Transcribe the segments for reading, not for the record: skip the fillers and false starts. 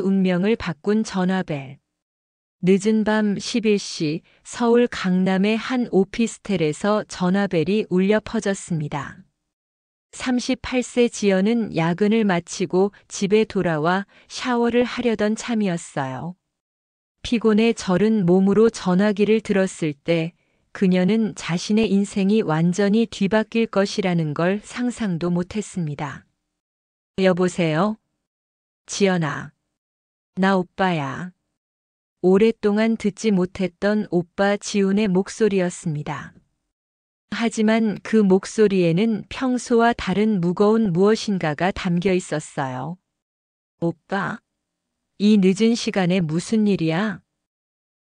운명을 바꾼 전화벨. 늦은 밤 11시 서울 강남의 한 오피스텔에서 전화벨이 울려 퍼졌습니다. 38세 지연은 야근을 마치고 집에 돌아와 샤워를 하려던 참이었어요. 피곤에 절은 몸으로 전화기를 들었을 때 그녀는 자신의 인생이 완전히 뒤바뀔 것이라는 걸 상상도 못했습니다. 여보세요? 지연아. 나 오빠야. 오랫동안 듣지 못했던 오빠 지훈의 목소리였습니다. 하지만 그 목소리에는 평소와 다른 무거운 무엇인가가 담겨 있었어요. 오빠, 이 늦은 시간에 무슨 일이야?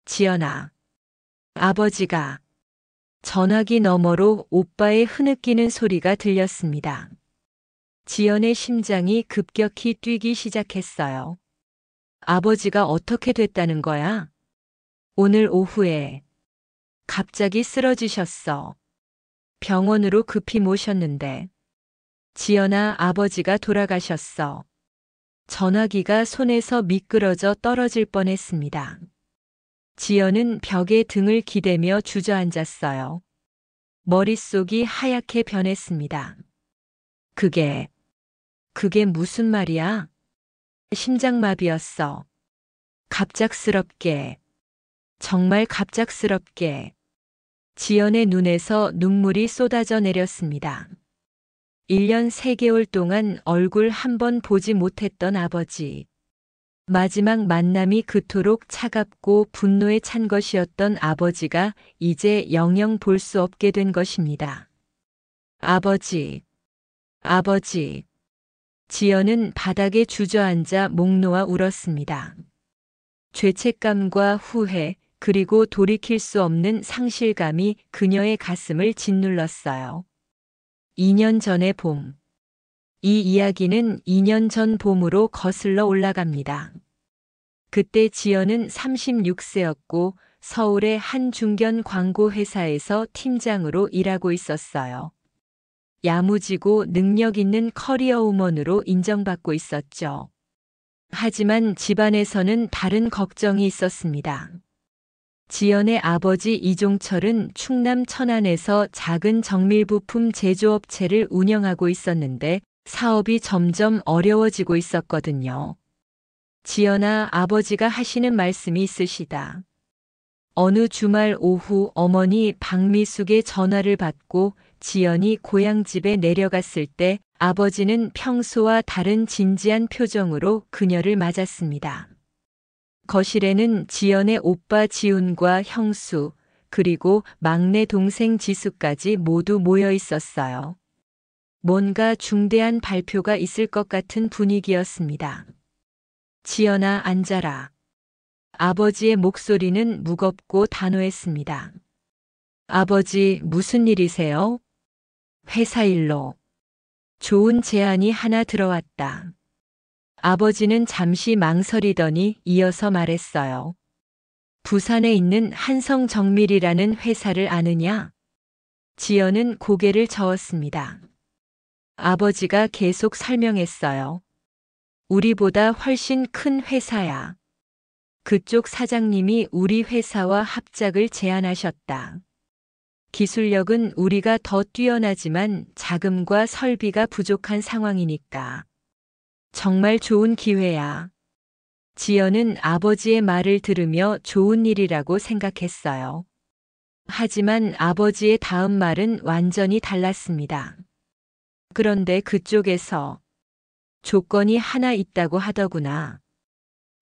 지연아. 아버지가. 전화기 너머로 오빠의 흐느끼는 소리가 들렸습니다. 지연의 심장이 급격히 뛰기 시작했어요. 아버지가 어떻게 됐다는 거야? 오늘 오후에 갑자기 쓰러지셨어. 병원으로 급히 모셨는데. 지연아, 아버지가 돌아가셨어. 전화기가 손에서 미끄러져 떨어질 뻔했습니다. 지연은 벽에 등을 기대며 주저앉았어요. 머릿속이 하얗게 변했습니다. 그게 무슨 말이야? 심장마비였어. 갑작스럽게. 정말 갑작스럽게. 지연의 눈에서 눈물이 쏟아져 내렸습니다. 1년 3개월 동안 얼굴 한 번 보지 못했던 아버지. 마지막 만남이 그토록 차갑고 분노에 찬 것이었던 아버지가 이제 영영 볼 수 없게 된 것입니다. 아버지. 아버지. 지연은 바닥에 주저앉아 목 놓아 울었습니다. 죄책감과 후회, 그리고 돌이킬 수 없는 상실감이 그녀의 가슴을 짓눌렀어요. 2년 전의 봄. 이 이야기는 2년 전 봄으로 거슬러 올라갑니다. 그때 지연은 36세였고 서울의 한 중견 광고 회사에서 팀장으로 일하고 있었어요. 야무지고 능력 있는 커리어 우먼으로 인정받고 있었죠. 하지만 집안에서는 다른 걱정이 있었습니다. 지연의 아버지 이종철은 충남 천안에서 작은 정밀부품 제조업체를 운영하고 있었는데 사업이 점점 어려워지고 있었거든요. 지연아, 아버지가 하시는 말씀이 있으시다. 어느 주말 오후 어머니 박미숙의 전화를 받고 지연이 고향집에 내려갔을 때 아버지는 평소와 다른 진지한 표정으로 그녀를 맞았습니다. 거실에는 지연의 오빠 지훈과 형수, 그리고 막내 동생 지수까지 모두 모여 있었어요. 뭔가 중대한 발표가 있을 것 같은 분위기였습니다. 지연아, 앉아라. 아버지의 목소리는 무겁고 단호했습니다. 아버지, 무슨 일이세요? 회사 일로. 좋은 제안이 하나 들어왔다. 아버지는 잠시 망설이더니 이어서 말했어요. 부산에 있는 한성정밀이라는 회사를 아느냐? 지연은 고개를 저었습니다. 아버지가 계속 설명했어요. 우리보다 훨씬 큰 회사야. 그쪽 사장님이 우리 회사와 합작을 제안하셨다. 기술력은 우리가 더 뛰어나지만 자금과 설비가 부족한 상황이니까. 정말 좋은 기회야. 지연은 아버지의 말을 들으며 좋은 일이라고 생각했어요. 하지만 아버지의 다음 말은 완전히 달랐습니다. 그런데 그쪽에서 조건이 하나 있다고 하더구나.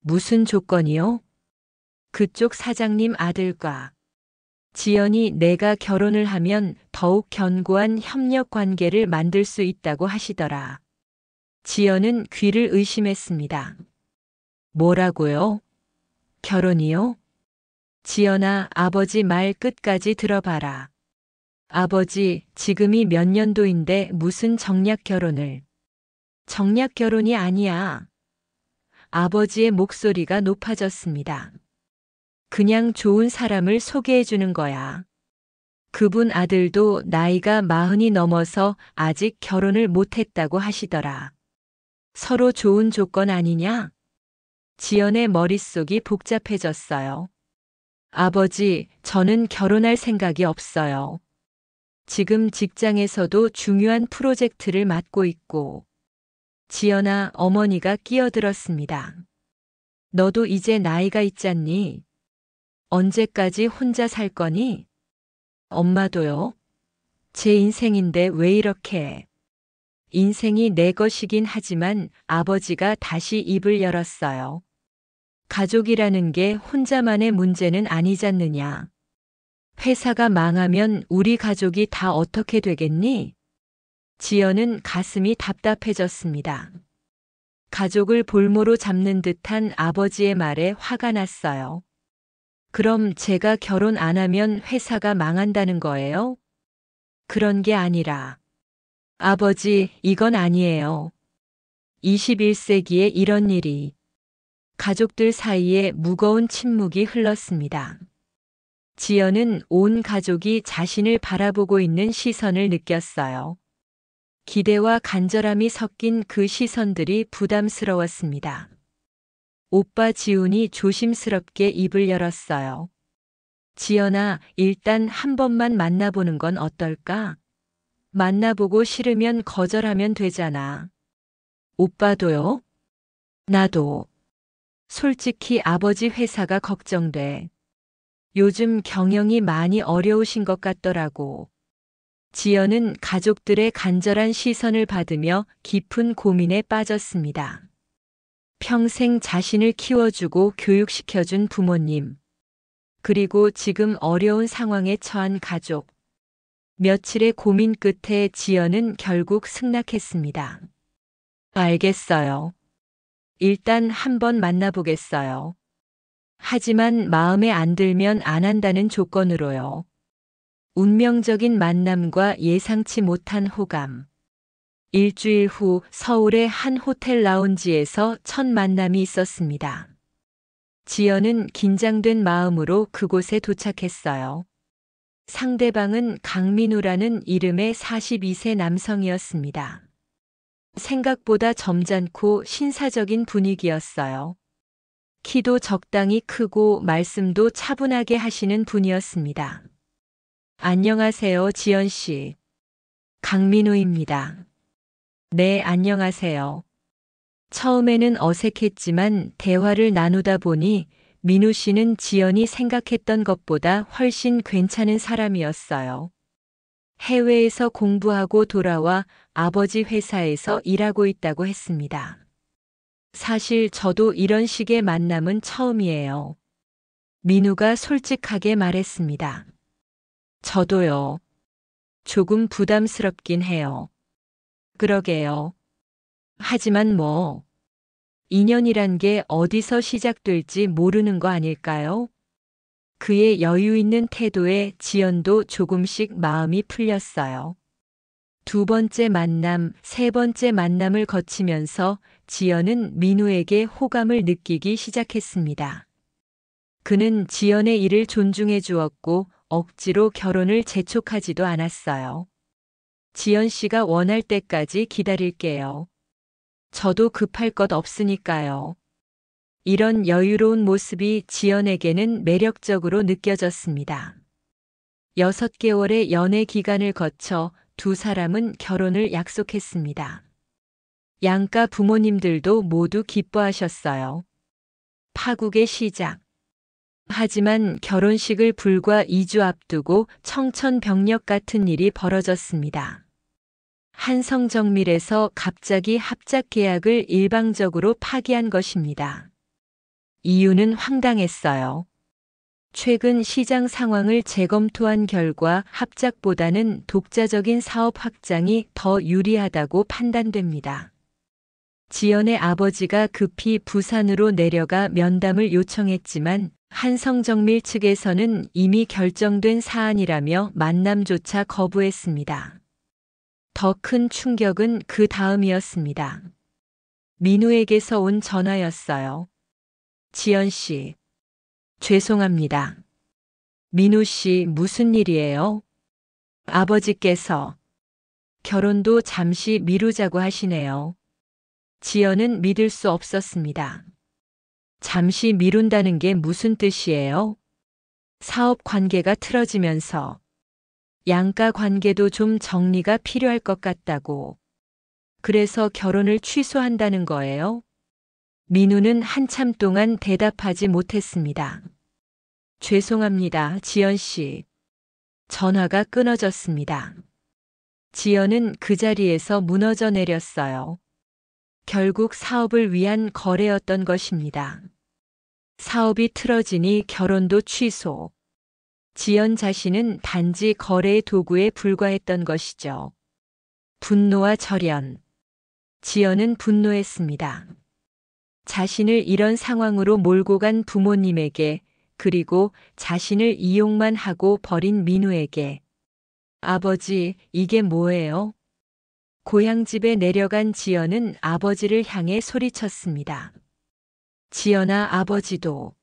무슨 조건이요? 그쪽 사장님 아들과. 지연이 내가 결혼을 하면 더욱 견고한 협력 관계를 만들 수 있다고 하시더라. 지연은 귀를 의심했습니다. 뭐라고요? 결혼이요? 지연아, 아버지 말 끝까지 들어봐라. 아버지, 지금이 몇 년도인데 무슨 정략 결혼을. 정략 결혼이 아니야. 아버지의 목소리가 높아졌습니다. 그냥 좋은 사람을 소개해 주는 거야. 그분 아들도 나이가 40이 넘어서 아직 결혼을 못했다고 하시더라. 서로 좋은 조건 아니냐? 지연의 머릿속이 복잡해졌어요. 아버지, 저는 결혼할 생각이 없어요. 지금 직장에서도 중요한 프로젝트를 맡고 있고. 지연아, 어머니가 끼어들었습니다. 너도 이제 나이가 있잖니? 언제까지 혼자 살 거니? 엄마도요? 제 인생인데 왜 이렇게. 인생이 내 것이긴 하지만 아버지가 다시 입을 열었어요. 가족이라는 게 혼자만의 문제는 아니잖느냐. 회사가 망하면 우리 가족이 다 어떻게 되겠니? 지연은 가슴이 답답해졌습니다. 가족을 볼모로 잡는 듯한 아버지의 말에 화가 났어요. 그럼 제가 결혼 안 하면 회사가 망한다는 거예요? 그런 게 아니라. 아버지, 이건 아니에요. 21세기에 이런 일이. 가족들 사이에 무거운 침묵이 흘렀습니다. 지연은 온 가족이 자신을 바라보고 있는 시선을 느꼈어요. 기대와 간절함이 섞인 그 시선들이 부담스러웠습니다. 오빠 지훈이 조심스럽게 입을 열었어요. 지연아, 일단 한 번만 만나보는 건 어떨까? 만나보고 싫으면 거절하면 되잖아. 오빠도요? 나도. 솔직히 아버지 회사가 걱정돼. 요즘 경영이 많이 어려우신 것 같더라고. 지연은 가족들의 간절한 시선을 받으며 깊은 고민에 빠졌습니다. 평생 자신을 키워주고 교육시켜준 부모님. 그리고 지금 어려운 상황에 처한 가족. 며칠의 고민 끝에 지연은 결국 승낙했습니다. 알겠어요. 일단 한번 만나보겠어요. 하지만 마음에 안 들면 안 한다는 조건으로요. 운명적인 만남과 예상치 못한 호감. 일주일 후 서울의 한 호텔 라운지에서 첫 만남이 있었습니다. 지연은 긴장된 마음으로 그곳에 도착했어요. 상대방은 강민우라는 이름의 42세 남성이었습니다. 생각보다 점잖고 신사적인 분위기였어요. 키도 적당히 크고 말씀도 차분하게 하시는 분이었습니다. 안녕하세요, 지연 씨. 강민우입니다. 네, 안녕하세요. 처음에는 어색했지만 대화를 나누다 보니 민우 씨는 지연이 생각했던 것보다 훨씬 괜찮은 사람이었어요. 해외에서 공부하고 돌아와 아버지 회사에서 일하고 있다고 했습니다. 사실 저도 이런 식의 만남은 처음이에요. 민우가 솔직하게 말했습니다. 저도요. 조금 부담스럽긴 해요. 그러게요. 하지만 뭐, 인연이란 게 어디서 시작될지 모르는 거 아닐까요? 그의 여유 있는 태도에 지연도 조금씩 마음이 풀렸어요. 두 번째 만남, 세 번째 만남을 거치면서 지연은 민우에게 호감을 느끼기 시작했습니다. 그는 지연의 일을 존중해 주었고 억지로 결혼을 재촉하지도 않았어요. 지연 씨가 원할 때까지 기다릴게요. 저도 급할 것 없으니까요. 이런 여유로운 모습이 지연에게는 매력적으로 느껴졌습니다. 6개월의 연애 기간을 거쳐 두 사람은 결혼을 약속했습니다. 양가 부모님들도 모두 기뻐하셨어요. 파국의 시작. 하지만 결혼식을 불과 2주 앞두고 청천벽력 같은 일이 벌어졌습니다. 한성정밀에서 갑자기 합작 계약을 일방적으로 파기한 것입니다. 이유는 황당했어요. 최근 시장 상황을 재검토한 결과 합작보다는 독자적인 사업 확장이 더 유리하다고 판단됩니다. 지연의 아버지가 급히 부산으로 내려가 면담을 요청했지만 한성정밀 측에서는 이미 결정된 사안이라며 만남조차 거부했습니다. 더 큰 충격은 그 다음이었습니다. 민우에게서 온 전화였어요. 지연 씨, 죄송합니다. 민우 씨, 무슨 일이에요? 아버지께서 결혼도 잠시 미루자고 하시네요. 지연은 믿을 수 없었습니다. 잠시 미룬다는 게 무슨 뜻이에요? 사업 관계가 틀어지면서 양가 관계도 좀 정리가 필요할 것 같다고. 그래서 결혼을 취소한다는 거예요? 민우는 한참 동안 대답하지 못했습니다. 죄송합니다, 지연 씨. 전화가 끊어졌습니다. 지연은 그 자리에서 무너져 내렸어요. 결국 사업을 위한 거래였던 것입니다. 사업이 틀어지니 결혼도 취소. 지연 자신은 단지 거래의 도구에 불과했던 것이죠. 분노와 절연. 지연은 분노했습니다. 자신을 이런 상황으로 몰고 간 부모님에게, 그리고 자신을 이용만 하고 버린 민우에게. 아버지, 이게 뭐예요? 고향집에 내려간 지연은 아버지를 향해 소리쳤습니다. 지연아, 아버지도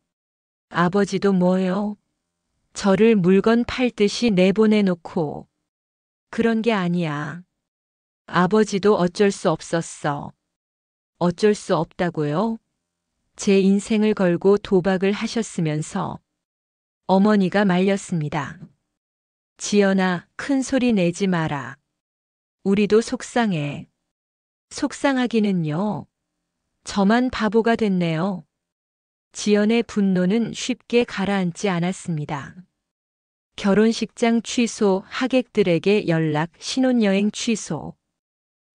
뭐예요? 저를 물건 팔듯이 내보내놓고. 그런 게 아니야. 아버지도 어쩔 수 없었어. 어쩔 수 없다고요? 제 인생을 걸고 도박을 하셨으면서. 어머니가 말렸습니다. 지연아, 큰 소리 내지 마라. 우리도 속상해. 속상하기는요. 저만 바보가 됐네요. 지연의 분노는 쉽게 가라앉지 않았습니다. 결혼식장 취소, 하객들에게 연락, 신혼여행 취소.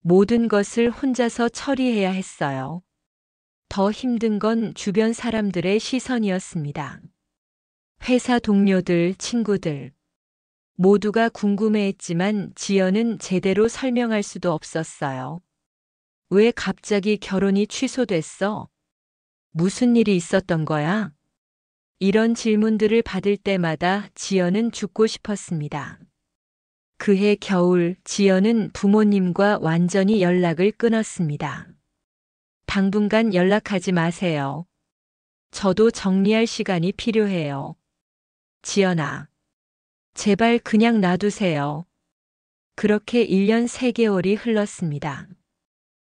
모든 것을 혼자서 처리해야 했어요. 더 힘든 건 주변 사람들의 시선이었습니다. 회사 동료들, 친구들. 모두가 궁금해했지만 지연은 제대로 설명할 수도 없었어요. 왜 갑자기 결혼이 취소됐어? 무슨 일이 있었던 거야? 이런 질문들을 받을 때마다 지연은 죽고 싶었습니다. 그해 겨울 지연은 부모님과 완전히 연락을 끊었습니다. 당분간 연락하지 마세요. 저도 정리할 시간이 필요해요. 지연아, 제발 그냥 놔두세요. 그렇게 1년 3개월이 흘렀습니다.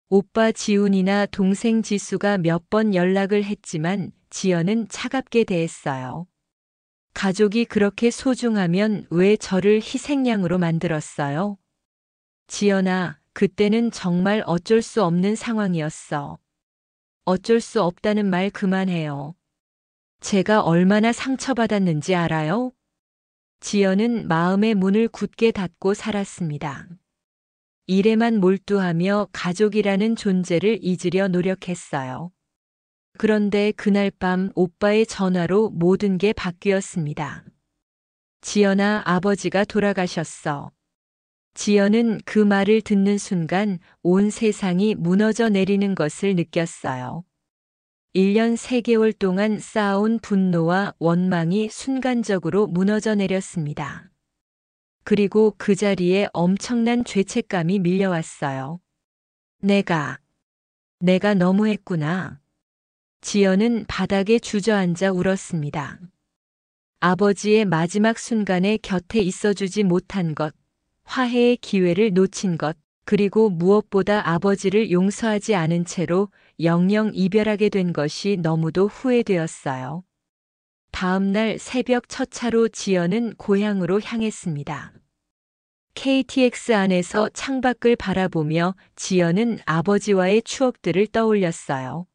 오빠 지훈이나 동생 지수가 몇 번 연락을 했지만 지연은 차갑게 대했어요. 가족이 그렇게 소중하면 왜 저를 희생양으로 만들었어요? 지연아, 그때는 정말 어쩔 수 없는 상황이었어. 어쩔 수 없다는 말 그만해요. 제가 얼마나 상처받았는지 알아요? 지연은 마음의 문을 굳게 닫고 살았습니다. 일에만 몰두하며 가족이라는 존재를 잊으려 노력했어요. 그런데 그날 밤 오빠의 전화로 모든 게 바뀌었습니다. 지연아, 아버지가 돌아가셨어. 지연은 그 말을 듣는 순간 온 세상이 무너져 내리는 것을 느꼈어요. 1년 3개월 동안 쌓아온 분노와 원망이 순간적으로 무너져 내렸습니다. 그리고 그 자리에 엄청난 죄책감이 밀려왔어요. 내가 너무했구나. 지연은 바닥에 주저앉아 울었습니다. 아버지의 마지막 순간에 곁에 있어주지 못한 것, 화해의 기회를 놓친 것, 그리고 무엇보다 아버지를 용서하지 않은 채로 영영 이별하게 된 것이 너무도 후회되었어요. 다음 날 새벽 첫 차로 지연은 고향으로 향했습니다. KTX 안에서 창밖을 바라보며 지연은 아버지와의 추억들을 떠올렸어요.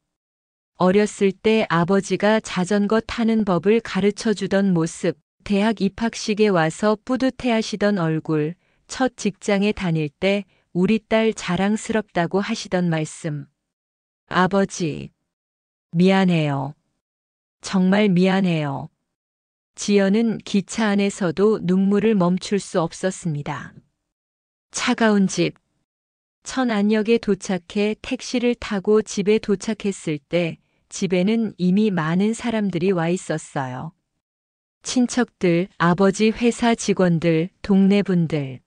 어렸을 때 아버지가 자전거 타는 법을 가르쳐 주던 모습, 대학 입학식에 와서 뿌듯해하시던 얼굴, 첫 직장에 다닐 때 우리 딸 자랑스럽다고 하시던 말씀. 아버지, 미안해요. 정말 미안해요. 지연은 기차 안에서도 눈물을 멈출 수 없었습니다. 차가운 집. 천안역에 도착해 택시를 타고 집에 도착했을 때 집에는 이미 많은 사람들이 와 있었어요. 친척들, 아버지 회사 직원들, 동네 분들.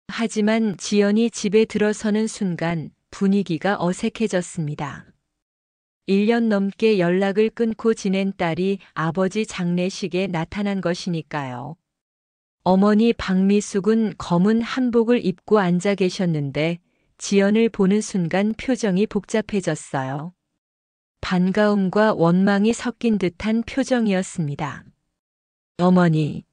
하지만 지연이 집에 들어서는 순간 분위기가 어색해졌습니다. 1년 넘게 연락을 끊고 지낸 딸이 아버지 장례식에 나타난 것이니까요. 어머니 박미숙은 검은 한복을 입고 앉아 계셨는데 지연을 보는 순간 표정이 복잡해졌어요. 반가움과 원망이 섞인 듯한 표정이었습니다. 어머니.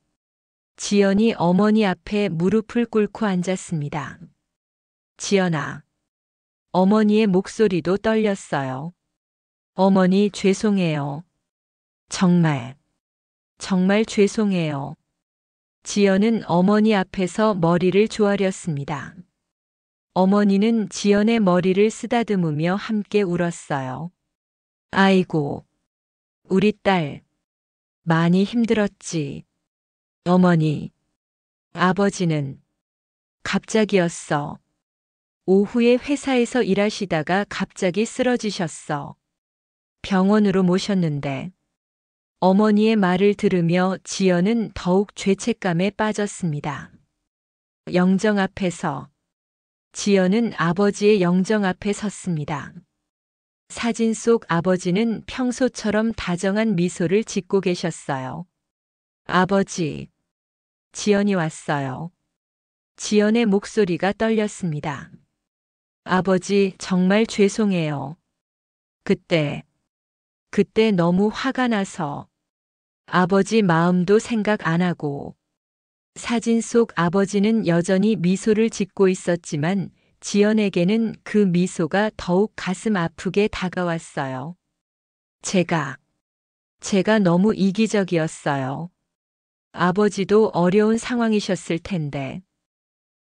지연이 어머니 앞에 무릎을 꿇고 앉았습니다. 지연아. 어머니의 목소리도 떨렸어요. 어머니 죄송해요. 정말 죄송해요. 지연은 어머니 앞에서 머리를 조아렸습니다. 어머니는 지연의 머리를 쓰다듬으며 함께 울었어요. 아이고, 우리 딸, 많이 힘들었지. 어머니, 아버지는 갑자기였어. 오후에 회사에서 일하시다가 갑자기 쓰러지셨어. 병원으로 모셨는데 어머니의 말을 들으며 지연은 더욱 죄책감에 빠졌습니다. 영정 앞에서 지연은 아버지의 영정 앞에 섰습니다. 사진 속 아버지는 평소처럼 다정한 미소를 짓고 계셨어요. 아버지, 지연이 왔어요. 지연의 목소리가 떨렸습니다. 아버지, 정말 죄송해요. 그때 너무 화가 나서 아버지 마음도 생각 안 하고. 사진 속 아버지는 여전히 미소를 짓고 있었지만 지연에게는 그 미소가 더욱 가슴 아프게 다가왔어요. 제가 너무 이기적이었어요. 아버지도 어려운 상황이셨을 텐데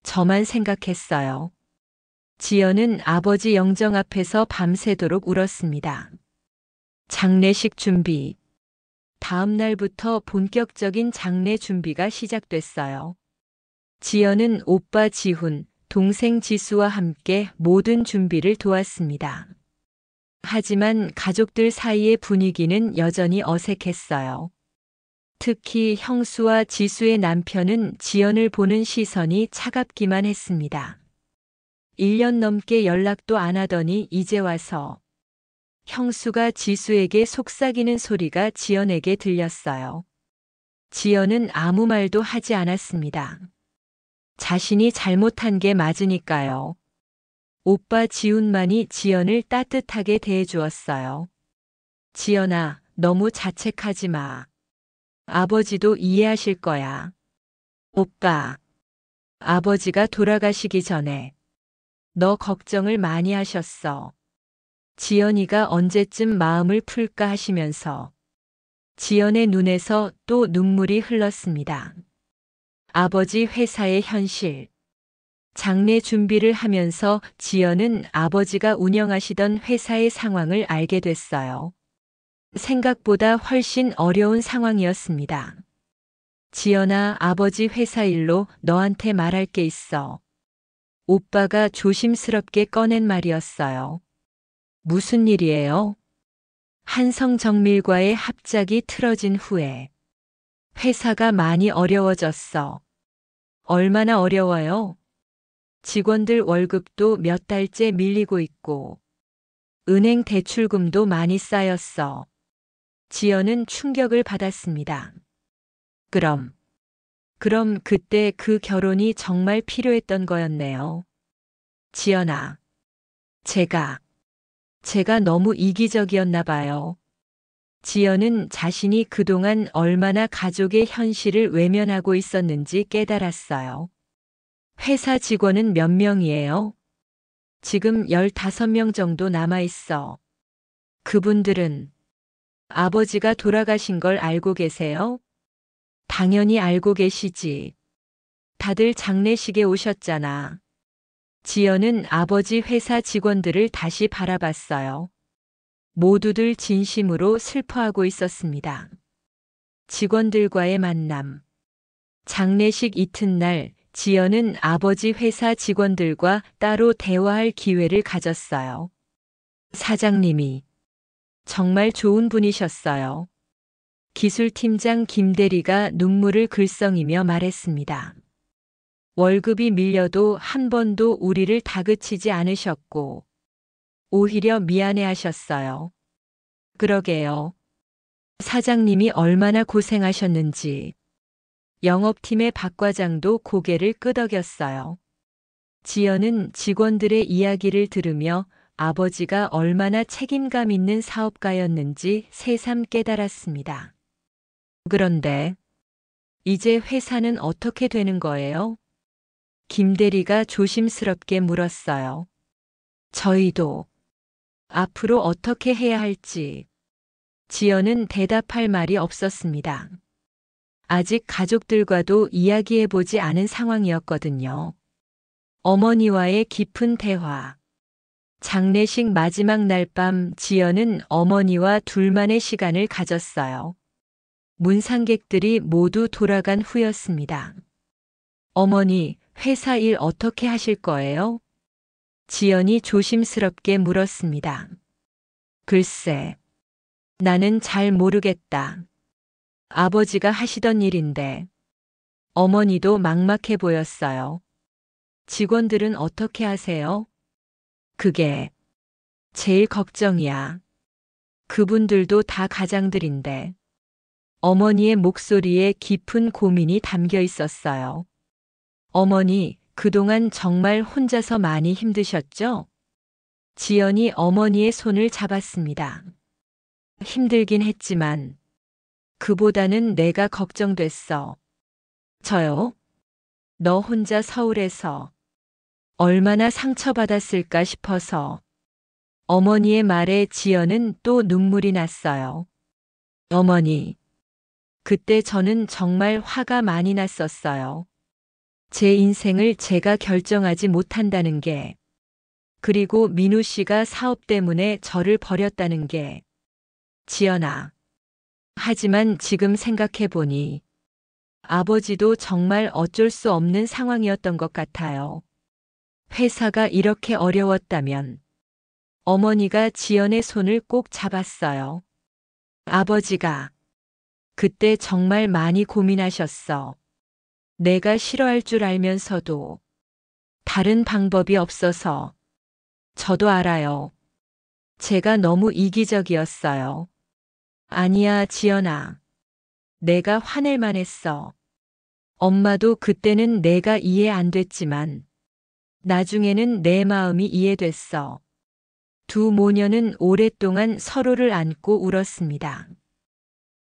저만 생각했어요. 지연은 아버지 영정 앞에서 밤새도록 울었습니다. 장례식 준비. 다음 날부터 본격적인 장례 준비가 시작됐어요. 지연은 오빠 지훈, 동생 지수와 함께 모든 준비를 도왔습니다. 하지만 가족들 사이의 분위기는 여전히 어색했어요. 특히 형수와 지수의 남편은 지연을 보는 시선이 차갑기만 했습니다. 1년 넘게 연락도 안 하더니 이제 와서. 형수가 지수에게 속삭이는 소리가 지연에게 들렸어요. 지연은 아무 말도 하지 않았습니다. 자신이 잘못한 게 맞으니까요. 오빠 지훈만이 지연을 따뜻하게 대해주었어요. 지연아, 너무 자책하지 마. 아버지도 이해하실 거야. 오빠, 아버지가 돌아가시기 전에 너 걱정을 많이 하셨어. 지연이가 언제쯤 마음을 풀까 하시면서 지연의 눈에서 또 눈물이 흘렀습니다. 아버지 회사의 현실. 장례 준비를 하면서 지연은 아버지가 운영하시던 회사의 상황을 알게 됐어요. 생각보다 훨씬 어려운 상황이었습니다. 지연아, 아버지 회사 일로 너한테 말할 게 있어. 오빠가 조심스럽게 꺼낸 말이었어요. 무슨 일이에요? 한성정밀과의 합작이 틀어진 후에 회사가 많이 어려워졌어. 얼마나 어려워요? 직원들 월급도 몇 달째 밀리고 있고 은행 대출금도 많이 쌓였어. 지연은 충격을 받았습니다. 그럼 그때 그 결혼이 정말 필요했던 거였네요. 지연아, 제가 너무 이기적이었나 봐요. 지연은 자신이 그동안 얼마나 가족의 현실을 외면하고 있었는지 깨달았어요. 회사 직원은 몇 명이에요? 지금 15명 정도 남아있어. 그분들은 아버지가 돌아가신 걸 알고 계세요? 당연히 알고 계시지. 다들 장례식에 오셨잖아. 지연은 아버지 회사 직원들을 다시 바라봤어요. 모두들 진심으로 슬퍼하고 있었습니다. 직원들과의 만남. 장례식 이튿날 지연은 아버지 회사 직원들과 따로 대화할 기회를 가졌어요. 사장님이 정말 좋은 분이셨어요. 기술팀장 김대리가 눈물을 글썽이며 말했습니다. 월급이 밀려도 한 번도 우리를 다그치지 않으셨고 오히려 미안해하셨어요. 그러게요. 사장님이 얼마나 고생하셨는지. 영업팀의 박 과장도 고개를 끄덕였어요. 지연은 직원들의 이야기를 들으며 아버지가 얼마나 책임감 있는 사업가였는지 새삼 깨달았습니다. 그런데 이제 회사는 어떻게 되는 거예요? 김 대리가 조심스럽게 물었어요. 저희도 앞으로 어떻게 해야 할지. 지연은 대답할 말이 없었습니다. 아직 가족들과도 이야기해보지 않은 상황이었거든요. 어머니와의 깊은 대화. 장례식 마지막 날 밤 지연은 어머니와 둘만의 시간을 가졌어요. 문상객들이 모두 돌아간 후였습니다. 어머니, 회사 일 어떻게 하실 거예요? 지연이 조심스럽게 물었습니다. 글쎄, 나는 잘 모르겠다. 아버지가 하시던 일인데. 어머니도 막막해 보였어요. 직원들은 어떻게 하세요? 그게 제일 걱정이야. 그분들도 다 가장들인데. 어머니의 목소리에 깊은 고민이 담겨 있었어요. 어머니, 그동안 정말 혼자서 많이 힘드셨죠? 지연이 어머니의 손을 잡았습니다. 힘들긴 했지만 그보다는 내가 걱정됐어. 저요? 너 혼자 서울에서 얼마나 상처받았을까 싶어서. 어머니의 말에 지연은 또 눈물이 났어요. 어머니, 그때 저는 정말 화가 많이 났었어요. 제 인생을 제가 결정하지 못한다는 게, 그리고 민우 씨가 사업 때문에 저를 버렸다는 게. 지연아. 하지만 지금 생각해보니 아버지도 정말 어쩔 수 없는 상황이었던 것 같아요. 회사가 이렇게 어려웠다면. 어머니가 지연의 손을 꼭 잡았어요. 아버지가 그때 정말 많이 고민하셨어. 내가 싫어할 줄 알면서도 다른 방법이 없어서. 저도 알아요. 제가 너무 이기적이었어요. 아니야, 지연아. 내가 화낼만 했어. 엄마도 그때는 내가 이해 안 됐지만 나중에는 내 마음이 이해됐어. 두 모녀는 오랫동안 서로를 안고 울었습니다.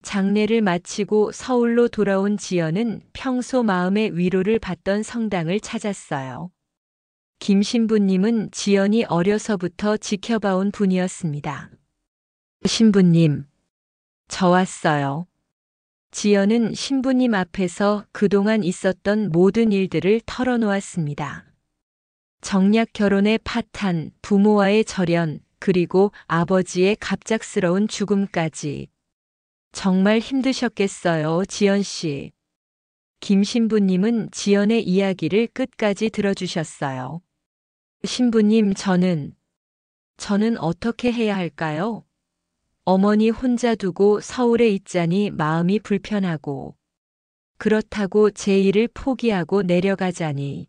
장례를 마치고 서울로 돌아온 지연은 평소 마음의 위로를 받던 성당을 찾았어요. 김 신부님은 지연이 어려서부터 지켜봐온 분이었습니다. 신부님, 저 왔어요. 지연은 신부님 앞에서 그동안 있었던 모든 일들을 털어놓았습니다. 정략 결혼의 파탄, 부모와의 절연, 그리고 아버지의 갑작스러운 죽음까지. 정말 힘드셨겠어요, 지연 씨. 김 신부님은 지연의 이야기를 끝까지 들어주셨어요. 신부님, 저는 어떻게 해야 할까요? 어머니 혼자 두고 서울에 있자니 마음이 불편하고, 그렇다고 제 일을 포기하고 내려가자니.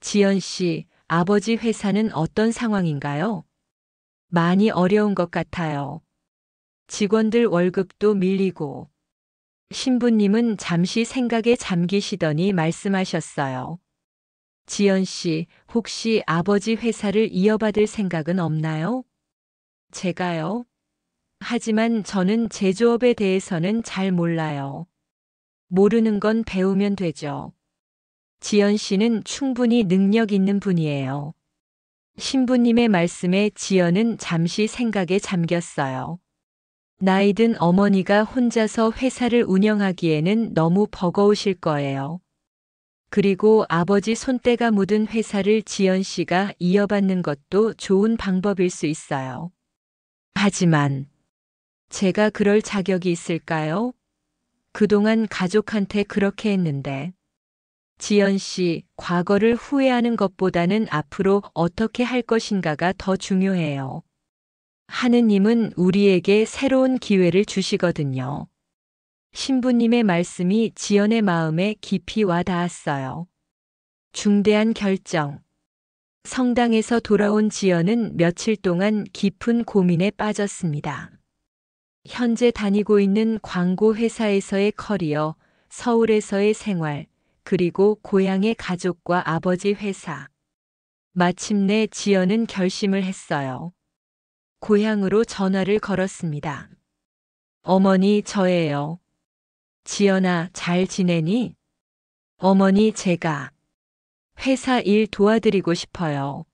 지연 씨, 아버지 회사는 어떤 상황인가요? 많이 어려운 것 같아요. 직원들 월급도 밀리고. 신부님은 잠시 생각에 잠기시더니 말씀하셨어요. 지연 씨, 혹시 아버지 회사를 이어받을 생각은 없나요? 제가요? 하지만 저는 제조업에 대해서는 잘 몰라요. 모르는 건 배우면 되죠. 지연 씨는 충분히 능력 있는 분이에요. 신부님의 말씀에 지연은 잠시 생각에 잠겼어요. 나이 든 어머니가 혼자서 회사를 운영하기에는 너무 버거우실 거예요. 그리고 아버지 손때가 묻은 회사를 지연 씨가 이어받는 것도 좋은 방법일 수 있어요. 하지만 제가 그럴 자격이 있을까요? 그동안 가족한테 그렇게 했는데. 지연 씨, 과거를 후회하는 것보다는 앞으로 어떻게 할 것인가가 더 중요해요. 하느님은 우리에게 새로운 기회를 주시거든요. 신부님의 말씀이 지연의 마음에 깊이 와닿았어요. 중대한 결정. 성당에서 돌아온 지연은 며칠 동안 깊은 고민에 빠졌습니다. 현재 다니고 있는 광고 회사에서의 커리어, 서울에서의 생활, 그리고 고향의 가족과 아버지 회사. 마침내 지연은 결심을 했어요. 고향으로 전화를 걸었습니다. 어머니, 저예요. 지연아, 잘 지내니? 어머니, 제가 회사 일 도와드리고 싶어요.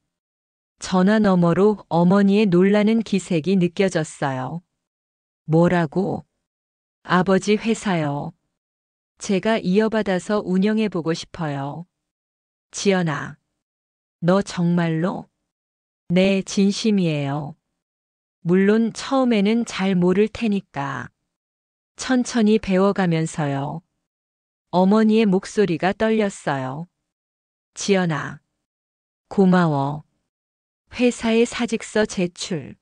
전화 너머로 어머니의 놀라는 기색이 느껴졌어요. 뭐라고? 아버지 회사요. 제가 이어받아서 운영해보고 싶어요. 지연아, 너 정말로? 네, 진심이에요. 물론 처음에는 잘 모를 테니까. 천천히 배워가면서요. 어머니의 목소리가 떨렸어요. 지연아, 고마워. 회사의 사직서 제출.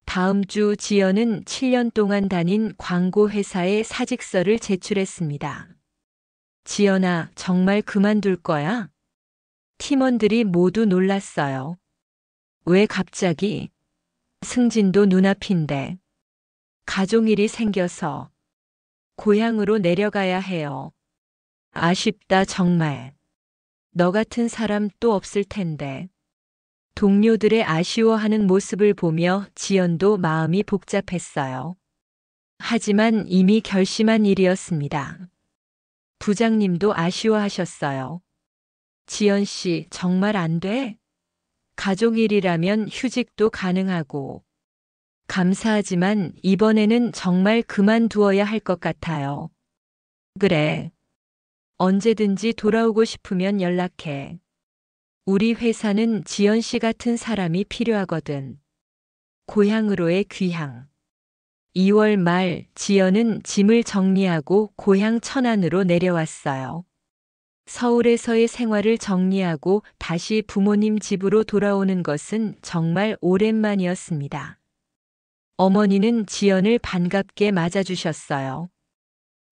다음 주 지연은 7년 동안 다닌 광고 회사에 사직서를 제출했습니다. 지연아, 정말 그만둘 거야? 팀원들이 모두 놀랐어요. 왜 갑자기? 승진도 눈앞인데. 가족일이 생겨서 고향으로 내려가야 해요. 아쉽다, 정말. 너 같은 사람 또 없을 텐데. 동료들의 아쉬워하는 모습을 보며 지연도 마음이 복잡했어요. 하지만 이미 결심한 일이었습니다. 부장님도 아쉬워하셨어요. 지연 씨, 정말 안 돼? 가족 일이라면 휴직도 가능하고. 감사하지만 이번에는 정말 그만두어야 할 것 같아요. 그래. 언제든지 돌아오고 싶으면 연락해. 우리 회사는 지연 씨 같은 사람이 필요하거든. 고향으로의 귀향. 2월 말 지연은 짐을 정리하고 고향 천안으로 내려왔어요. 서울에서의 생활을 정리하고 다시 부모님 집으로 돌아오는 것은 정말 오랜만이었습니다. 어머니는 지연을 반갑게 맞아주셨어요.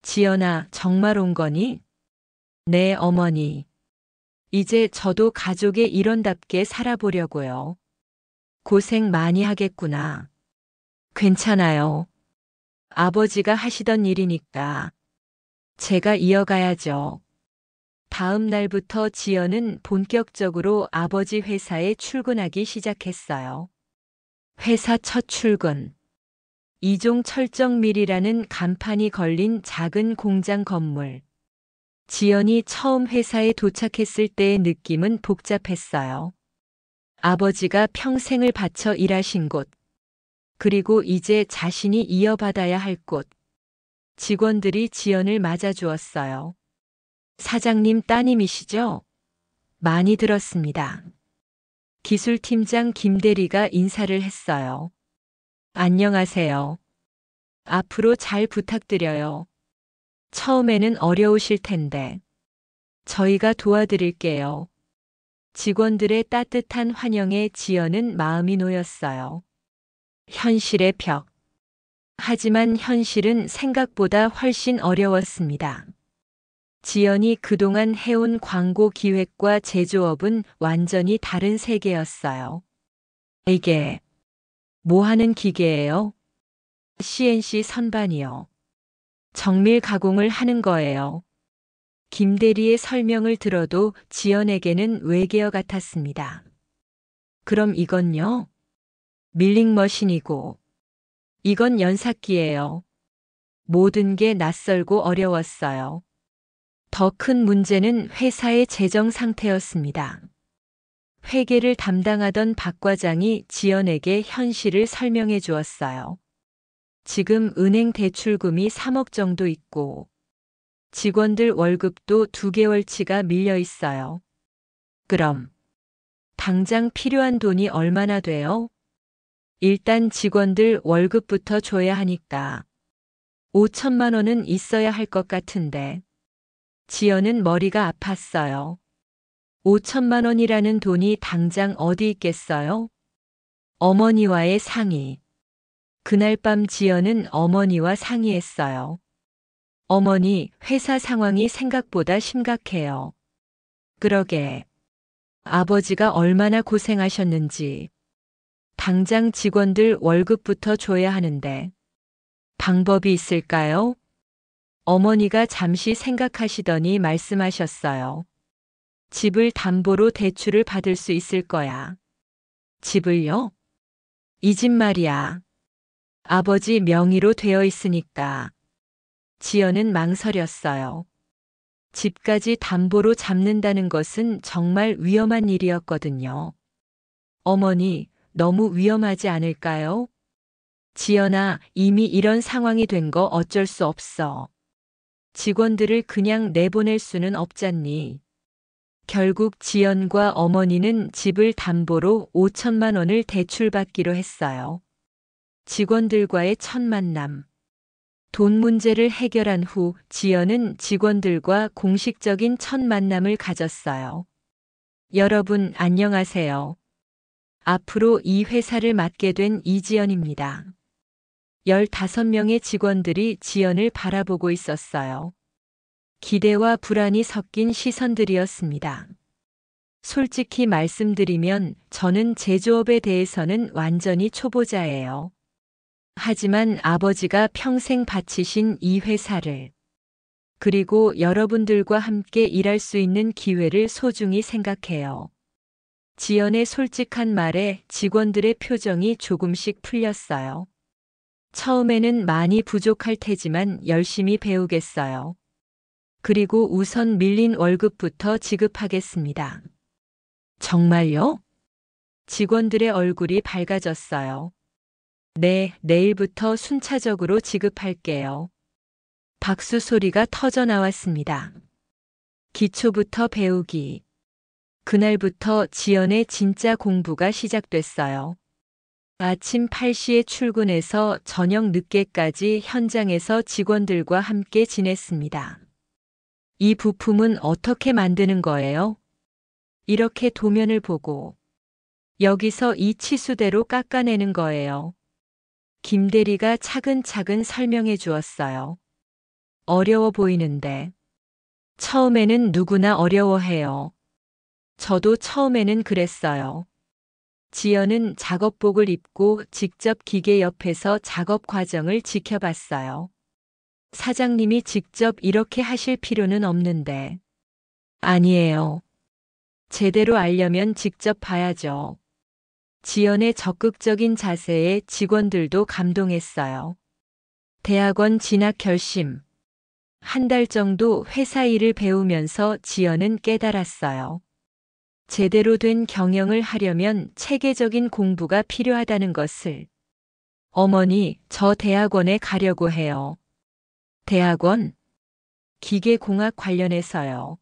지연아, 정말 온 거니? 네, 어머니. 이제 저도 가족의 일원답게 살아보려고요. 고생 많이 하겠구나. 괜찮아요. 아버지가 하시던 일이니까. 제가 이어가야죠. 다음 날부터 지연은 본격적으로 아버지 회사에 출근하기 시작했어요. 회사 첫 출근. 이종 철정밀이라는 간판이 걸린 작은 공장 건물. 지연이 처음 회사에 도착했을 때의 느낌은 복잡했어요. 아버지가 평생을 바쳐 일하신 곳, 그리고 이제 자신이 이어받아야 할 곳. 직원들이 지연을 맞아주었어요. 사장님 따님이시죠? 많이 들었습니다. 기술팀장 김대리가 인사를 했어요. 안녕하세요. 앞으로 잘 부탁드려요. 처음에는 어려우실 텐데. 저희가 도와드릴게요. 직원들의 따뜻한 환영에 지연은 마음이 놓였어요. 현실의 벽. 하지만 현실은 생각보다 훨씬 어려웠습니다. 지연이 그동안 해온 광고 기획과 제조업은 완전히 다른 세계였어요. 이게 뭐 하는 기계예요? CNC 선반이요. 정밀 가공을 하는 거예요. 김 대리의 설명을 들어도 지연에게는 외계어 같았습니다. 그럼 이건요? 밀링 머신이고, 이건 연삭기예요. 모든 게 낯설고 어려웠어요. 더 큰 문제는 회사의 재정 상태였습니다. 회계를 담당하던 박 과장이 지연에게 현실을 설명해 주었어요. 지금 은행 대출금이 3억 정도 있고, 직원들 월급도 2개월치가 밀려 있어요. 그럼 당장 필요한 돈이 얼마나 돼요? 일단 직원들 월급부터 줘야 하니까 5천만 원은 있어야 할 것 같은데. 지연은 머리가 아팠어요. 5천만 원이라는 돈이 당장 어디 있겠어요? 어머니와의 상의. 그날 밤 지연은 어머니와 상의했어요. 어머니, 회사 상황이 생각보다 심각해요. 그러게. 아버지가 얼마나 고생하셨는지. 당장 직원들 월급부터 줘야 하는데. 방법이 있을까요? 어머니가 잠시 생각하시더니 말씀하셨어요. 집을 담보로 대출을 받을 수 있을 거야. 집을요? 이 집 말이야. 아버지 명의로 되어 있으니까. 지연은 망설였어요. 집까지 담보로 잡는다는 것은 정말 위험한 일이었거든요. 어머니, 너무 위험하지 않을까요? 지연아, 이미 이런 상황이 된 거 어쩔 수 없어. 직원들을 그냥 내보낼 수는 없잖니. 결국 지연과 어머니는 집을 담보로 5천만 원을 대출받기로 했어요. 직원들과의 첫 만남. 돈 문제를 해결한 후 지연은 직원들과 공식적인 첫 만남을 가졌어요. 여러분, 안녕하세요. 앞으로 이 회사를 맡게 된 이지연입니다. 15명의 직원들이 지연을 바라보고 있었어요. 기대와 불안이 섞인 시선들이었습니다. 솔직히 말씀드리면 저는 제조업에 대해서는 완전히 초보자예요. 하지만 아버지가 평생 바치신 이 회사를, 그리고 여러분들과 함께 일할 수 있는 기회를 소중히 생각해요. 지연의 솔직한 말에 직원들의 표정이 조금씩 풀렸어요. 처음에는 많이 부족할 테지만 열심히 배우겠어요. 그리고 우선 밀린 월급부터 지급하겠습니다. 정말요? 직원들의 얼굴이 밝아졌어요. 네, 내일부터 순차적으로 지급할게요. 박수 소리가 터져 나왔습니다. 기초부터 배우기. 그날부터 지연의 진짜 공부가 시작됐어요. 아침 8시에 출근해서 저녁 늦게까지 현장에서 직원들과 함께 지냈습니다. 이 부품은 어떻게 만드는 거예요? 이렇게 도면을 보고 여기서 이 치수대로 깎아내는 거예요. 김 대리가 차근차근 설명해 주었어요. 어려워 보이는데. 처음에는 누구나 어려워해요. 저도 처음에는 그랬어요. 지연은 작업복을 입고 직접 기계 옆에서 작업 과정을 지켜봤어요. 사장님이 직접 이렇게 하실 필요는 없는데. 아니에요. 제대로 알려면 직접 봐야죠. 지연의 적극적인 자세에 직원들도 감동했어요. 대학원 진학 결심. 한 달 정도 회사 일을 배우면서 지연은 깨달았어요. 제대로 된 경영을 하려면 체계적인 공부가 필요하다는 것을. 어머니, 저 대학원에 가려고 해요. 대학원? 기계공학 관련해서요.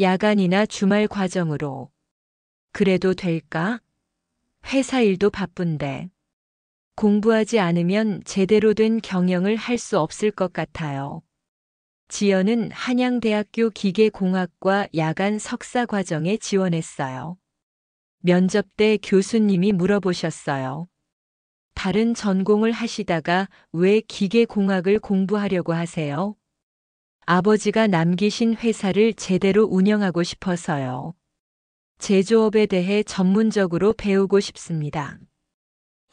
야간이나 주말 과정으로. 그래도 될까? 회사 일도 바쁜데. 공부하지 않으면 제대로 된 경영을 할 수 없을 것 같아요. 지연은 한양대학교 기계공학과 야간 석사 과정에 지원했어요. 면접 때 교수님이 물어보셨어요. 다른 전공을 하시다가 왜 기계공학을 공부하려고 하세요? 아버지가 남기신 회사를 제대로 운영하고 싶어서요. 제조업에 대해 전문적으로 배우고 싶습니다.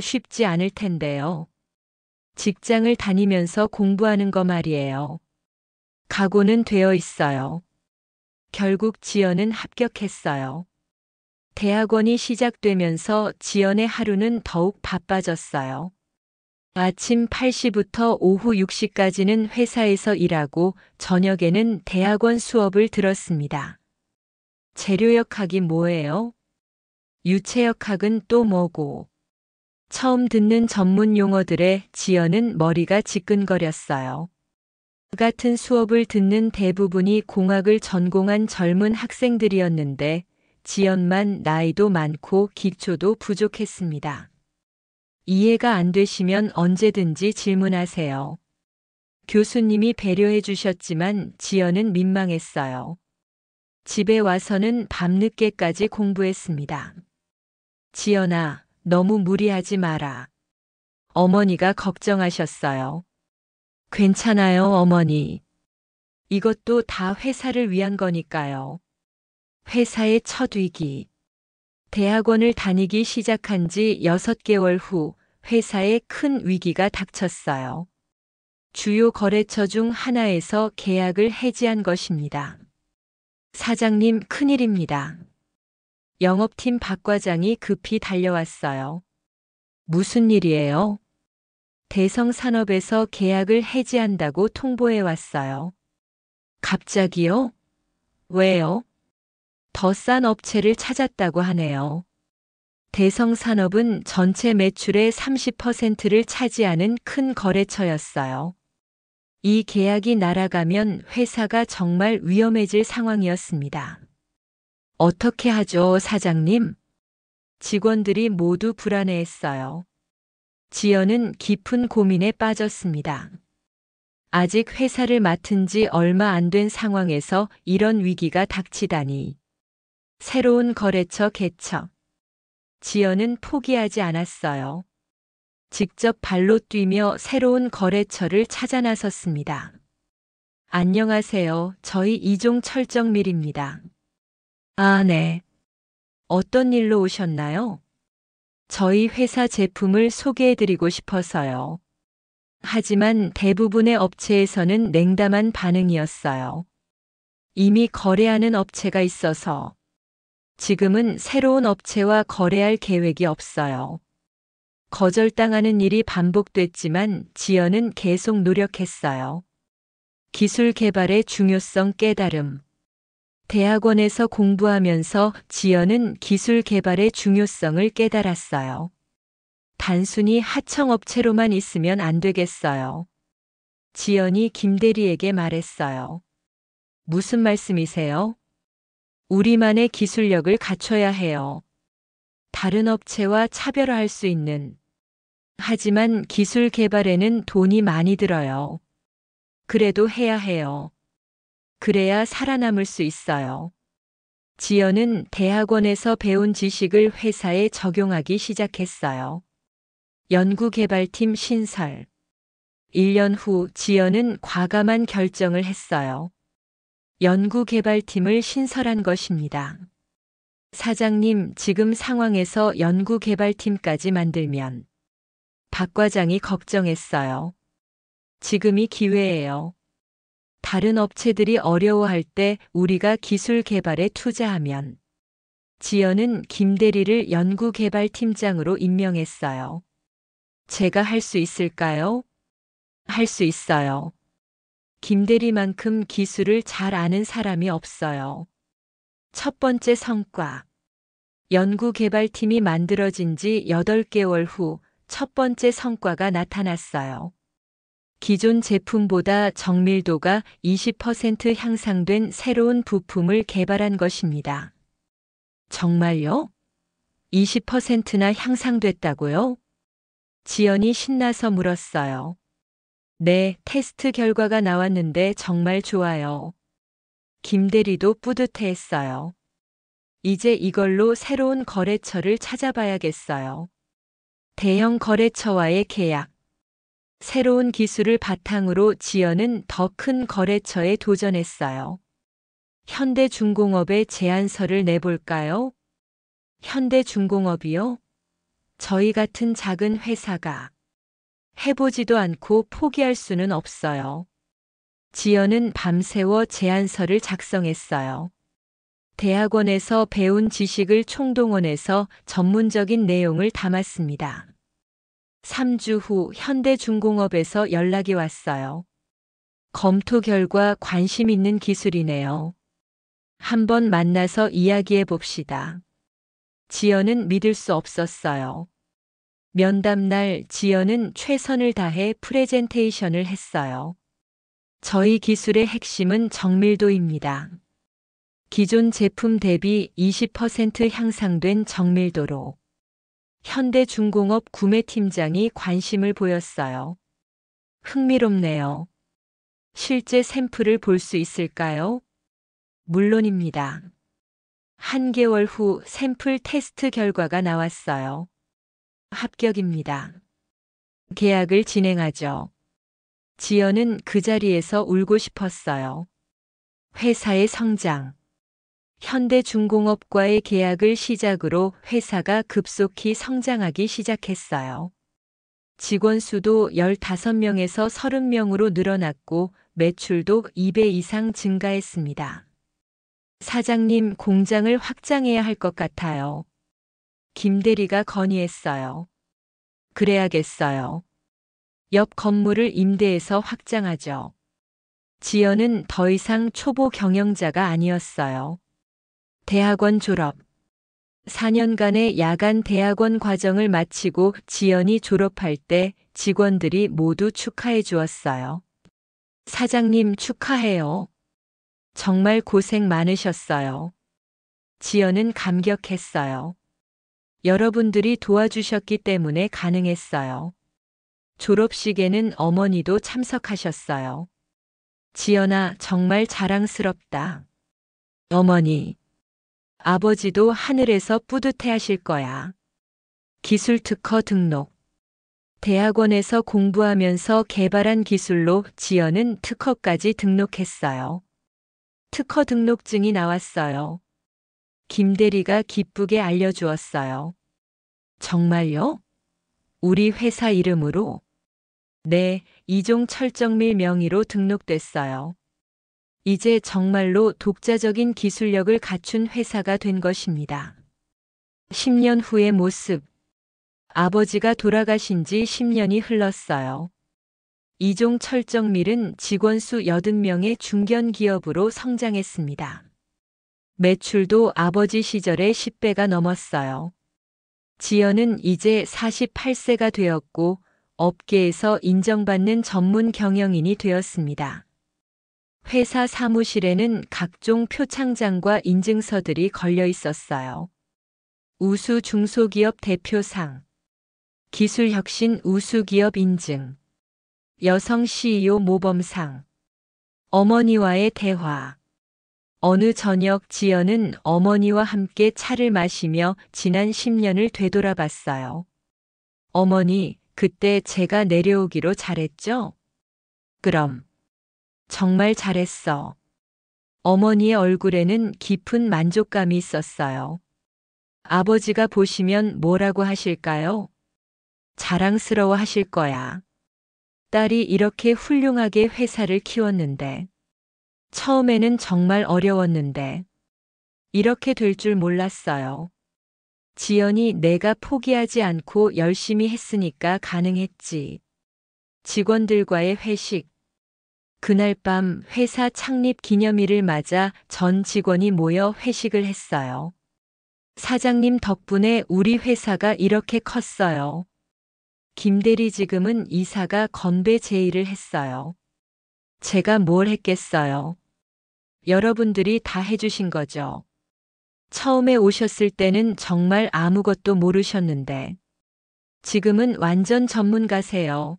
쉽지 않을 텐데요. 직장을 다니면서 공부하는 거 말이에요. 각오는 되어 있어요. 결국 지연은 합격했어요. 대학원이 시작되면서 지연의 하루는 더욱 바빠졌어요. 아침 8시부터 오후 6시까지는 회사에서 일하고 저녁에는 대학원 수업을 들었습니다. 재료역학이 뭐예요? 유체역학은 또 뭐고? 처음 듣는 전문 용어들에 지연은 머리가 지끈거렸어요. 같은 수업을 듣는 대부분이 공학을 전공한 젊은 학생들이었는데 지연만 나이도 많고 기초도 부족했습니다. 이해가 안 되시면 언제든지 질문하세요. 교수님이 배려해 주셨지만 지연은 민망했어요. 집에 와서는 밤늦게까지 공부했습니다. 지연아, 너무 무리하지 마라. 어머니가 걱정하셨어요. 괜찮아요, 어머니. 이것도 다 회사를 위한 거니까요. 회사의 첫 위기. 대학원을 다니기 시작한 지 6개월 후 회사에 큰 위기가 닥쳤어요. 주요 거래처 중 하나에서 계약을 해지한 것입니다. 사장님, 큰일입니다. 영업팀 박 과장이 급히 달려왔어요. 무슨 일이에요? 대성산업에서 계약을 해지한다고 통보해 왔어요. 갑자기요? 왜요? 더 싼 업체를 찾았다고 하네요. 대성산업은 전체 매출의 30%를 차지하는 큰 거래처였어요. 이 계약이 날아가면 회사가 정말 위험해질 상황이었습니다. 어떻게 하죠, 사장님? 직원들이 모두 불안해했어요. 지연은 깊은 고민에 빠졌습니다. 아직 회사를 맡은 지 얼마 안 된 상황에서 이런 위기가 닥치다니. 새로운 거래처 개척. 지연은 포기하지 않았어요. 직접 발로 뛰며 새로운 거래처를 찾아 나섰습니다. 안녕하세요. 저희 이종철정밀입니다. 아, 네. 어떤 일로 오셨나요? 저희 회사 제품을 소개해드리고 싶어서요. 하지만 대부분의 업체에서는 냉담한 반응이었어요. 이미 거래하는 업체가 있어서 지금은 새로운 업체와 거래할 계획이 없어요. 거절당하는 일이 반복됐지만 지연은 계속 노력했어요. 기술 개발의 중요성 깨달음. 대학원에서 공부하면서 지연은 기술 개발의 중요성을 깨달았어요. 단순히 하청업체로만 있으면 안 되겠어요. 지연이 김대리에게 말했어요. 무슨 말씀이세요? 우리만의 기술력을 갖춰야 해요. 다른 업체와 차별화할 수 있는. 하지만 기술 개발에는 돈이 많이 들어요. 그래도 해야 해요. 그래야 살아남을 수 있어요. 지연은 대학원에서 배운 지식을 회사에 적용하기 시작했어요. 연구개발팀 신설. 1년 후 지연은 과감한 결정을 했어요. 연구개발팀을 신설한 것입니다. 사장님, 지금 상황에서 연구개발팀까지 만들면 박 과장이 걱정했어요. 지금이 기회예요. 다른 업체들이 어려워할 때 우리가 기술 개발에 투자하면. 지연은 김대리를 연구개발팀장으로 임명했어요. 제가 할 수 있을까요? 할 수 있어요. 김대리만큼 기술을 잘 아는 사람이 없어요. 첫 번째 성과. 연구개발팀이 만들어진 지 8개월 후 첫 번째 성과가 나타났어요. 기존 제품보다 정밀도가 20% 향상된 새로운 부품을 개발한 것입니다. 정말요? 20%나 향상됐다고요? 지연이 신나서 물었어요. 네, 테스트 결과가 나왔는데 정말 좋아요. 김대리도 뿌듯해했어요. 이제 이걸로 새로운 거래처를 찾아봐야겠어요. 대형 거래처와의 계약. 새로운 기술을 바탕으로 지연은 더 큰 거래처에 도전했어요. 현대중공업에 제안서를 내볼까요? 현대중공업이요? 저희 같은 작은 회사가 해보지도 않고 포기할 수는 없어요. 지연은 밤새워 제안서를 작성했어요. 대학원에서 배운 지식을 총동원해서 전문적인 내용을 담았습니다. 3주 후 현대중공업에서 연락이 왔어요. 검토 결과 관심 있는 기술이네요. 한번 만나서 이야기해 봅시다. 지연은 믿을 수 없었어요. 면담 날 지연은 최선을 다해 프레젠테이션을 했어요. 저희 기술의 핵심은 정밀도입니다. 기존 제품 대비 20% 향상된 정밀도로. 현대중공업 구매팀장이 관심을 보였어요. 흥미롭네요. 실제 샘플을 볼 수 있을까요? 물론입니다. 한 개월 후 샘플 테스트 결과가 나왔어요. 합격입니다. 계약을 진행하죠. 지연은 그 자리에서 울고 싶었어요. 회사의 성장. 현대중공업과의 계약을 시작으로 회사가 급속히 성장하기 시작했어요. 직원 수도 15명에서 30명으로 늘어났고 매출도 2배 이상 증가했습니다. 사장님, 공장을 확장해야 할 것 같아요. 김 대리가 건의했어요. 그래야겠어요. 옆 건물을 임대해서 확장하죠. 지연은 더 이상 초보 경영자가 아니었어요. 대학원 졸업. 4년간의 야간 대학원 과정을 마치고 지연이 졸업할 때 직원들이 모두 축하해 주었어요. 사장님 축하해요. 정말 고생 많으셨어요. 지연은 감격했어요. 여러분들이 도와주셨기 때문에 가능했어요. 졸업식에는 어머니도 참석하셨어요. 지연아, 정말 자랑스럽다. 어머니. 아버지도 하늘에서 뿌듯해 하실 거야. 기술특허 등록. 대학원에서 공부하면서 개발한 기술로 지연은 특허까지 등록했어요. 특허 등록증이 나왔어요. 김 대리가 기쁘게 알려주었어요. 정말요? 우리 회사 이름으로? 네, 이종철정밀 명의로 등록됐어요. 이제 정말로 독자적인 기술력을 갖춘 회사가 된 것입니다. 10년 후의 모습. 아버지가 돌아가신 지 10년이 흘렀어요. 이종철정밀은 직원 수 80명의 중견 기업으로 성장했습니다. 매출도 아버지 시절의 10배가 넘었어요. 지연은 이제 48세가 되었고 업계에서 인정받는 전문 경영인이 되었습니다. 회사 사무실에는 각종 표창장과 인증서들이 걸려 있었어요. 우수 중소기업 대표상, 기술혁신 우수기업 인증, 여성 CEO 모범상, 어머니와의 대화. 어느 저녁 지연은 어머니와 함께 차를 마시며 지난 10년을 되돌아봤어요. 어머니, 그때 제가 내려오기로 잘했죠? 그럼. 정말 잘했어. 어머니의 얼굴에는 깊은 만족감이 있었어요. 아버지가 보시면 뭐라고 하실까요? 자랑스러워 하실 거야. 딸이 이렇게 훌륭하게 회사를 키웠는데. 처음에는 정말 어려웠는데. 이렇게 될 줄 몰랐어요. 지연이 내가 포기하지 않고 열심히 했으니까 가능했지. 직원들과의 회식. 그날 밤 회사 창립 기념일을 맞아 전 직원이 모여 회식을 했어요. 사장님 덕분에 우리 회사가 이렇게 컸어요. 김 대리 지금은 이사가 건배 제의를 했어요. 제가 뭘 했겠어요. 여러분들이 다 해주신 거죠. 처음에 오셨을 때는 정말 아무것도 모르셨는데 지금은 완전 전문가세요.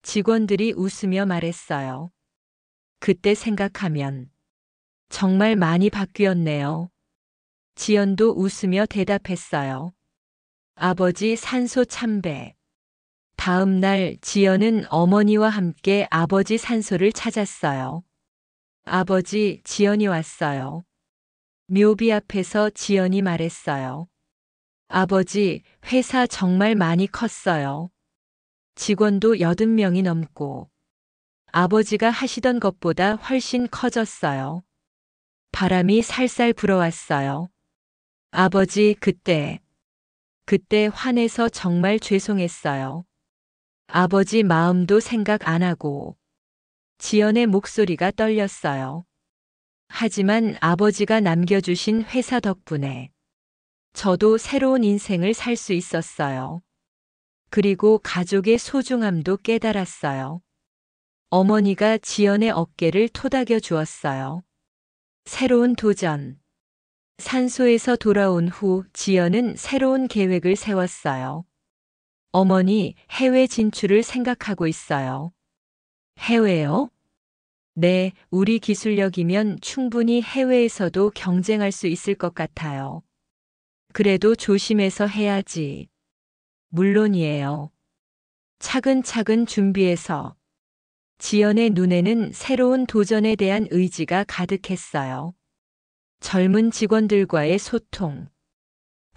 직원들이 웃으며 말했어요. 그때 생각하면 정말 많이 바뀌었네요. 지연도 웃으며 대답했어요. 아버지 산소 참배. 다음 날 지연은 어머니와 함께 아버지 산소를 찾았어요. 아버지, 지연이 왔어요. 묘비 앞에서 지연이 말했어요. 아버지, 회사 정말 많이 컸어요. 직원도 80명이 넘고 아버지가 하시던 것보다 훨씬 커졌어요. 바람이 살살 불어왔어요. 아버지, 그때 화내서 정말 죄송했어요. 아버지 마음도 생각 안 하고. 지연의 목소리가 떨렸어요. 하지만 아버지가 남겨주신 회사 덕분에 저도 새로운 인생을 살 수 있었어요. 그리고 가족의 소중함도 깨달았어요. 어머니가 지연의 어깨를 토닥여 주었어요. 새로운 도전. 산소에서 돌아온 후 지연은 새로운 계획을 세웠어요. 어머니, 해외 진출을 생각하고 있어요. 해외요? 네, 우리 기술력이면 충분히 해외에서도 경쟁할 수 있을 것 같아요. 그래도 조심해서 해야지. 물론이에요. 차근차근 준비해서. 지연의 눈에는 새로운 도전에 대한 의지가 가득했어요. 젊은 직원들과의 소통.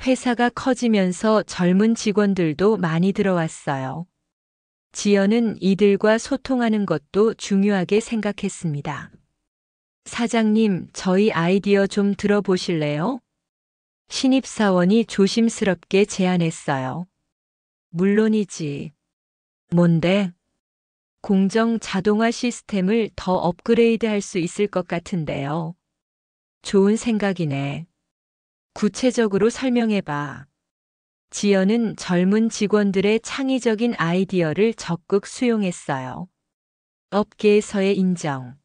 회사가 커지면서 젊은 직원들도 많이 들어왔어요. 지연은 이들과 소통하는 것도 중요하게 생각했습니다. 사장님, 저희 아이디어 좀 들어보실래요? 신입사원이 조심스럽게 제안했어요. 물론이지. 뭔데? 공정 자동화 시스템을 더 업그레이드 할 수 있을 것 같은데요. 좋은 생각이네. 구체적으로 설명해봐. 지연은 젊은 직원들의 창의적인 아이디어를 적극 수용했어요. 업계에서의 인정.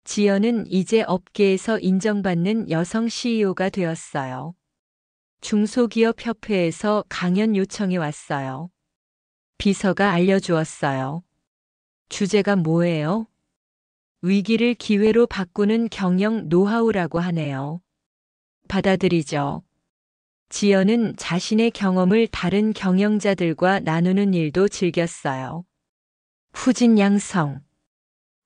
지연은 이제 업계에서 인정받는 여성 CEO가 되었어요. 중소기업협회에서 강연 요청이 왔어요. 비서가 알려주었어요. 주제가 뭐예요? 위기를 기회로 바꾸는 경영 노하우라고 하네요. 받아들이죠. 지연은 자신의 경험을 다른 경영자들과 나누는 일도 즐겼어요. 후진 양성.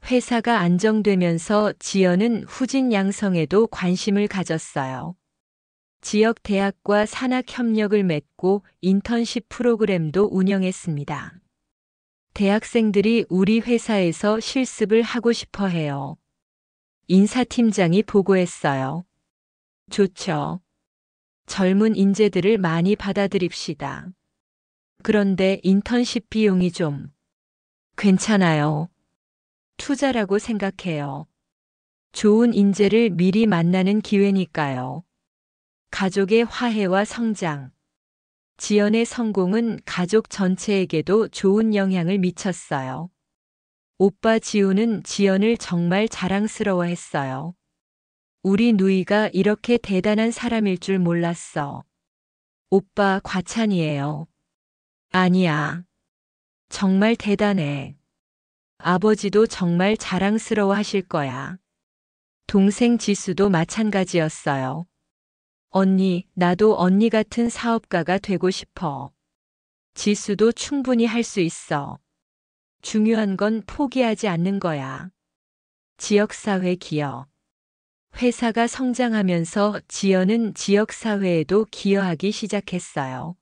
회사가 안정되면서 지연은 후진 양성에도 관심을 가졌어요. 지역 대학과 산학 협력을 맺고 인턴십 프로그램도 운영했습니다. 대학생들이 우리 회사에서 실습을 하고 싶어 해요. 인사팀장이 보고했어요. 좋죠. 젊은 인재들을 많이 받아들입시다. 그런데 인턴십 비용이 좀 괜찮아요. 투자라고 생각해요. 좋은 인재를 미리 만나는 기회니까요. 가족의 화해와 성장. 지연의 성공은 가족 전체에게도 좋은 영향을 미쳤어요. 오빠 지우는 지연을 정말 자랑스러워했어요. 우리 누이가 이렇게 대단한 사람일 줄 몰랐어. 오빠 과찬이에요. 아니야. 정말 대단해. 아버지도 정말 자랑스러워 하실 거야. 동생 지수도 마찬가지였어요. 언니, 나도 언니 같은 사업가가 되고 싶어. 지수도 충분히 할 수 있어. 중요한 건 포기하지 않는 거야. 지역사회 기여. 회사가 성장하면서 지연은 지역사회에도 기여하기 시작했어요.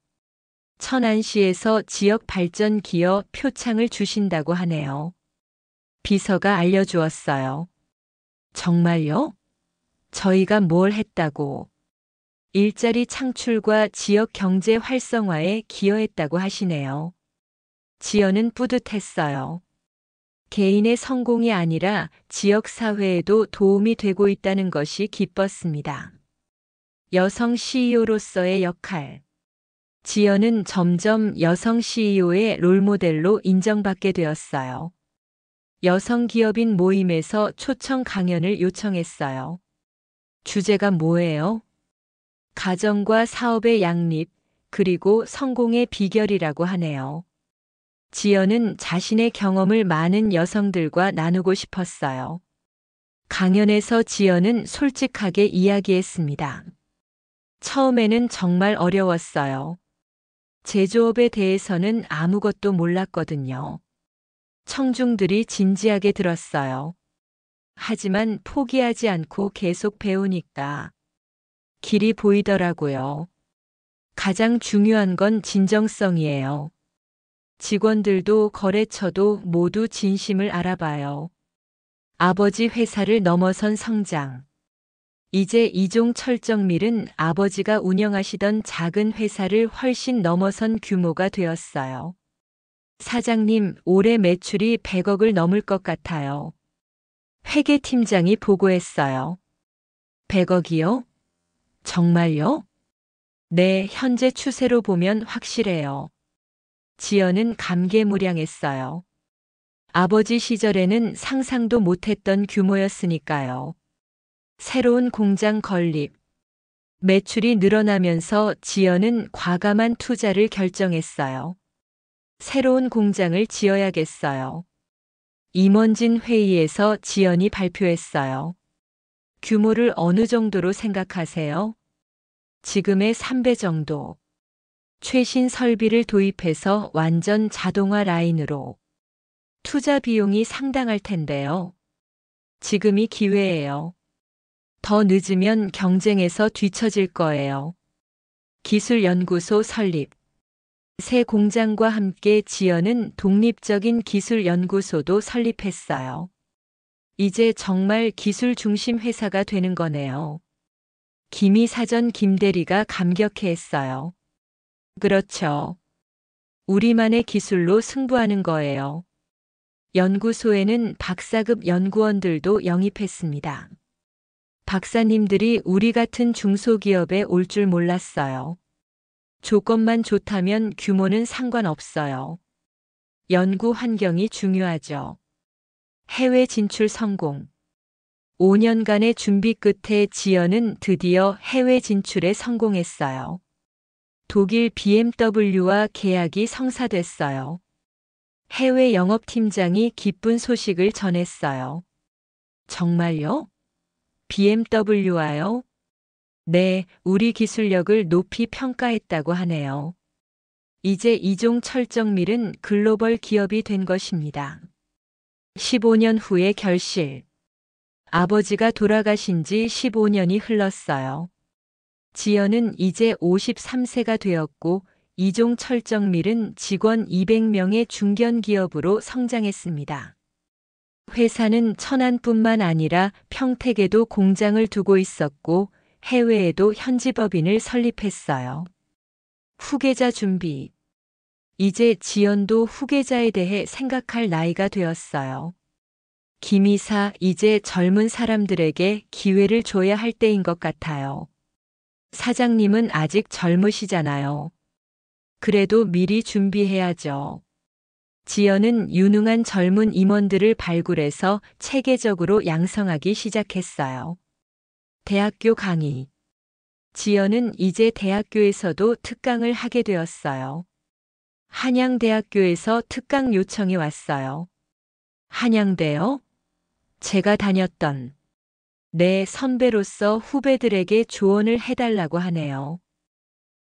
천안시에서 지역 발전 기여 표창을 주신다고 하네요. 비서가 알려주었어요. 정말요? 저희가 뭘 했다고? 일자리 창출과 지역 경제 활성화에 기여했다고 하시네요. 지연은 뿌듯했어요. 개인의 성공이 아니라 지역 사회에도 도움이 되고 있다는 것이 기뻤습니다. 여성 CEO로서의 역할. 지연은 점점 여성 CEO의 롤모델로 인정받게 되었어요. 여성 기업인 모임에서 초청 강연을 요청했어요. 주제가 뭐예요? 가정과 사업의 양립, 그리고 성공의 비결이라고 하네요. 지연은 자신의 경험을 많은 여성들과 나누고 싶었어요. 강연에서 지연은 솔직하게 이야기했습니다. 처음에는 정말 어려웠어요. 제조업에 대해서는 아무것도 몰랐거든요. 청중들이 진지하게 들었어요. 하지만 포기하지 않고 계속 배우니까 길이 보이더라고요. 가장 중요한 건 진정성이에요. 직원들도 거래처도 모두 진심을 알아봐요. 아버지 회사를 넘어선 성장. 이제 이종 철정밀은 아버지가 운영하시던 작은 회사를 훨씬 넘어선 규모가 되었어요. 사장님, 올해 매출이 100억을 넘을 것 같아요. 회계팀장이 보고했어요. 100억이요? 정말요? 네, 현재 추세로 보면 확실해요. 지연은 감개무량했어요. 아버지 시절에는 상상도 못했던 규모였으니까요. 새로운 공장 건립. 매출이 늘어나면서 지연은 과감한 투자를 결정했어요. 새로운 공장을 지어야겠어요. 임원진 회의에서 지연이 발표했어요. 규모를 어느 정도로 생각하세요? 지금의 3배 정도. 최신 설비를 도입해서 완전 자동화 라인으로. 투자 비용이 상당할 텐데요. 지금이 기회예요. 더 늦으면 경쟁에서 뒤처질 거예요. 기술연구소 설립. 새 공장과 함께 지연은 독립적인 기술연구소도 설립했어요. 이제 정말 기술 중심 회사가 되는 거네요. 김이사전 김대리가 감격해했어요. 그렇죠. 우리만의 기술로 승부하는 거예요. 연구소에는 박사급 연구원들도 영입했습니다. 박사님들이 우리 같은 중소기업에 올 줄 몰랐어요. 조건만 좋다면 규모는 상관없어요. 연구 환경이 중요하죠. 해외 진출 성공. 5년간의 준비 끝에 지연은 드디어 해외 진출에 성공했어요. 독일 BMW와 계약이 성사됐어요. 해외 영업팀장이 기쁜 소식을 전했어요. 정말요? BMW와요? 네, 우리 기술력을 높이 평가했다고 하네요. 이제 이종철정밀은 글로벌 기업이 된 것입니다. 15년 후의 결실. 아버지가 돌아가신 지 15년이 흘렀어요. 지연은 이제 53세가 되었고 이종철정밀은 직원 200명의 중견기업으로 성장했습니다. 회사는 천안뿐만 아니라 평택에도 공장을 두고 있었고 해외에도 현지법인을 설립했어요. 후계자 준비. 이제 지연도 후계자에 대해 생각할 나이가 되었어요. 김이사, 이제 젊은 사람들에게 기회를 줘야 할 때인 것 같아요. 사장님은 아직 젊으시잖아요. 그래도 미리 준비해야죠. 지연은 유능한 젊은 임원들을 발굴해서 체계적으로 양성하기 시작했어요. 대학교 강의. 지연은 이제 대학교에서도 특강을 하게 되었어요. 한양대학교에서 특강 요청이 왔어요. 한양대요? 제가 다녔던. 내 선배로서 후배들에게 조언을 해달라고 하네요.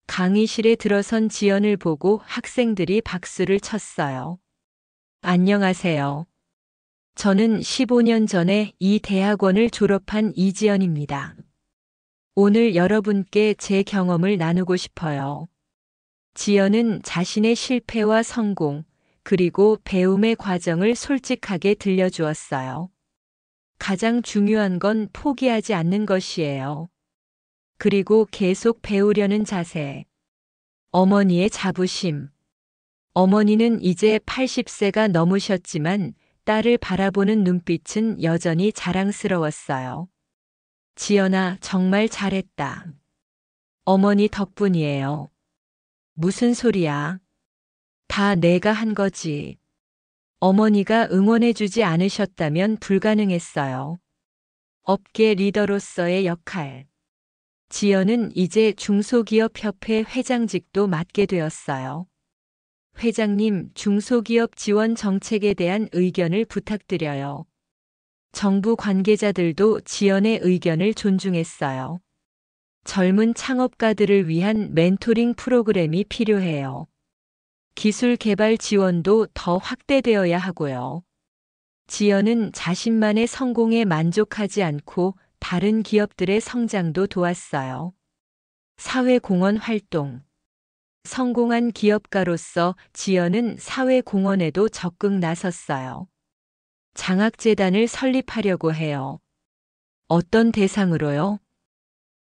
강의실에 들어선 지연을 보고 학생들이 박수를 쳤어요. 안녕하세요. 저는 15년 전에 이 대학원을 졸업한 이지연입니다. 오늘 여러분께 제 경험을 나누고 싶어요. 지연은 자신의 실패와 성공, 그리고 배움의 과정을 솔직하게 들려주었어요. 가장 중요한 건 포기하지 않는 것이에요. 그리고 계속 배우려는 자세. 어머니의 자부심. 어머니는 이제 80세가 넘으셨지만 딸을 바라보는 눈빛은 여전히 자랑스러웠어요. 지연아, 정말 잘했다. 어머니 덕분이에요. 무슨 소리야? 다 내가 한 거지. 어머니가 응원해주지 않으셨다면 불가능했어요. 업계 리더로서의 역할. 지연은 이제 중소기업협회 회장직도 맡게 되었어요. 회장님, 중소기업 지원 정책에 대한 의견을 부탁드려요. 정부 관계자들도 지연의 의견을 존중했어요. 젊은 창업가들을 위한 멘토링 프로그램이 필요해요. 기술 개발 지원도 더 확대되어야 하고요. 지연은 자신만의 성공에 만족하지 않고 다른 기업들의 성장도 도왔어요. 사회공헌 활동. 성공한 기업가로서 지연은 사회공헌에도 적극 나섰어요. 장학재단을 설립하려고 해요. 어떤 대상으로요?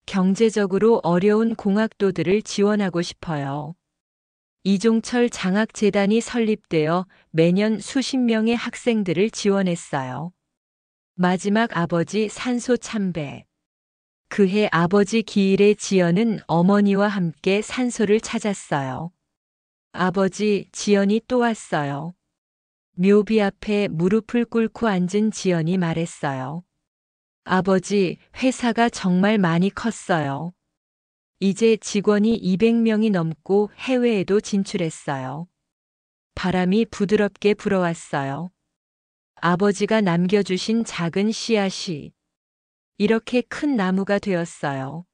경제적으로 어려운 공학도들을 지원하고 싶어요. 이종철 장학재단이 설립되어 매년 수십 명의 학생들을 지원했어요. 마지막 아버지 산소 참배. 그해 아버지 기일에 지연은 어머니와 함께 산소를 찾았어요. 아버지, 지연이 또 왔어요. 묘비 앞에 무릎을 꿇고 앉은 지연이 말했어요. 아버지, 회사가 정말 많이 컸어요. 이제 직원이 200명이 넘고 해외에도 진출했어요. 바람이 부드럽게 불어왔어요. 아버지가 남겨주신 작은 씨앗이 이렇게 큰 나무가 되었어요.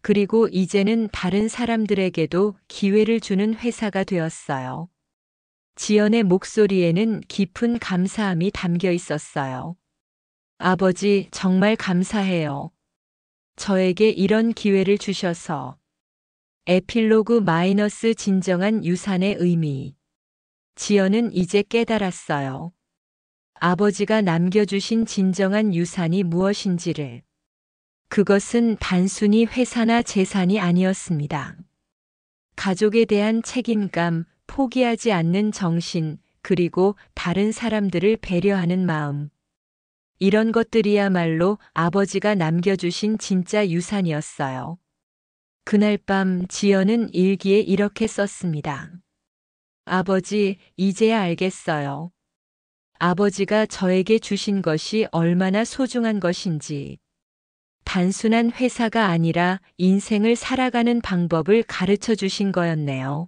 그리고 이제는 다른 사람들에게도 기회를 주는 회사가 되었어요. 지연의 목소리에는 깊은 감사함이 담겨 있었어요. 아버지, 정말 감사해요. 저에게 이런 기회를 주셔서. 에필로그 마이너스 진정한 유산의 의미. 지연은 이제 깨달았어요. 아버지가 남겨주신 진정한 유산이 무엇인지를. 그것은 단순히 회사나 재산이 아니었습니다. 가족에 대한 책임감, 포기하지 않는 정신, 그리고 다른 사람들을 배려하는 마음. 이런 것들이야말로 아버지가 남겨주신 진짜 유산이었어요. 그날 밤 지연은 일기에 이렇게 썼습니다. 아버지, 이제야 알겠어요. 아버지가 저에게 주신 것이 얼마나 소중한 것인지. 단순한 회사가 아니라 인생을 살아가는 방법을 가르쳐 주신 거였네요.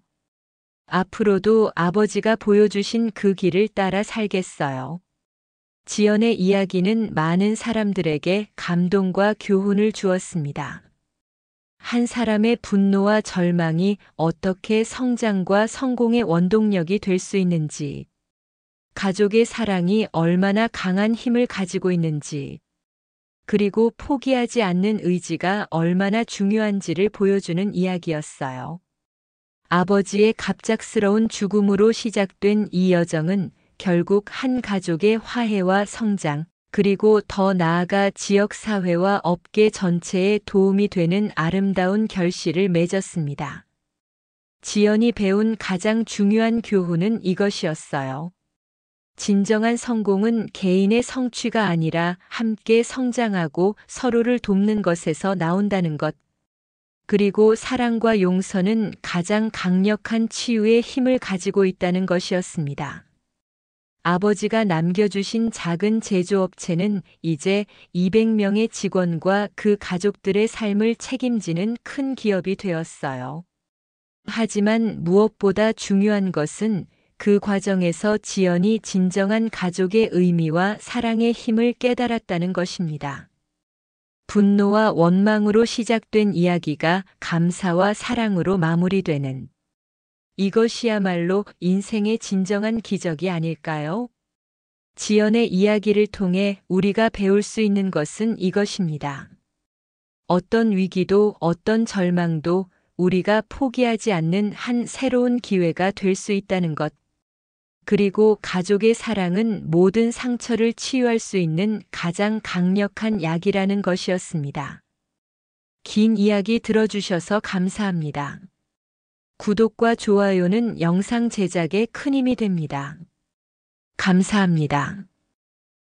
앞으로도 아버지가 보여주신 그 길을 따라 살겠어요. 지연의 이야기는 많은 사람들에게 감동과 교훈을 주었습니다. 한 사람의 분노와 절망이 어떻게 성장과 성공의 원동력이 될 수 있는지, 가족의 사랑이 얼마나 강한 힘을 가지고 있는지, 그리고 포기하지 않는 의지가 얼마나 중요한지를 보여주는 이야기였어요. 아버지의 갑작스러운 죽음으로 시작된 이 여정은 결국 한 가족의 화해와 성장, 그리고 더 나아가 지역사회와 업계 전체에 도움이 되는 아름다운 결실을 맺었습니다. 지연이 배운 가장 중요한 교훈은 이것이었어요. 진정한 성공은 개인의 성취가 아니라 함께 성장하고 서로를 돕는 것에서 나온다는 것. 그리고 사랑과 용서는 가장 강력한 치유의 힘을 가지고 있다는 것이었습니다. 아버지가 남겨주신 작은 제조업체는 이제 200명의 직원과 그 가족들의 삶을 책임지는 큰 기업이 되었어요. 하지만 무엇보다 중요한 것은 그 과정에서 지연이 진정한 가족의 의미와 사랑의 힘을 깨달았다는 것입니다. 분노와 원망으로 시작된 이야기가 감사와 사랑으로 마무리되는, 이것이야말로 인생의 진정한 기적이 아닐까요? 지연의 이야기를 통해 우리가 배울 수 있는 것은 이것입니다. 어떤 위기도 어떤 절망도 우리가 포기하지 않는 한 새로운 기회가 될 수 있다는 것. 그리고 가족의 사랑은 모든 상처를 치유할 수 있는 가장 강력한 약이라는 것이었습니다. 긴 이야기 들어주셔서 감사합니다. 구독과 좋아요는 영상 제작에 큰 힘이 됩니다. 감사합니다.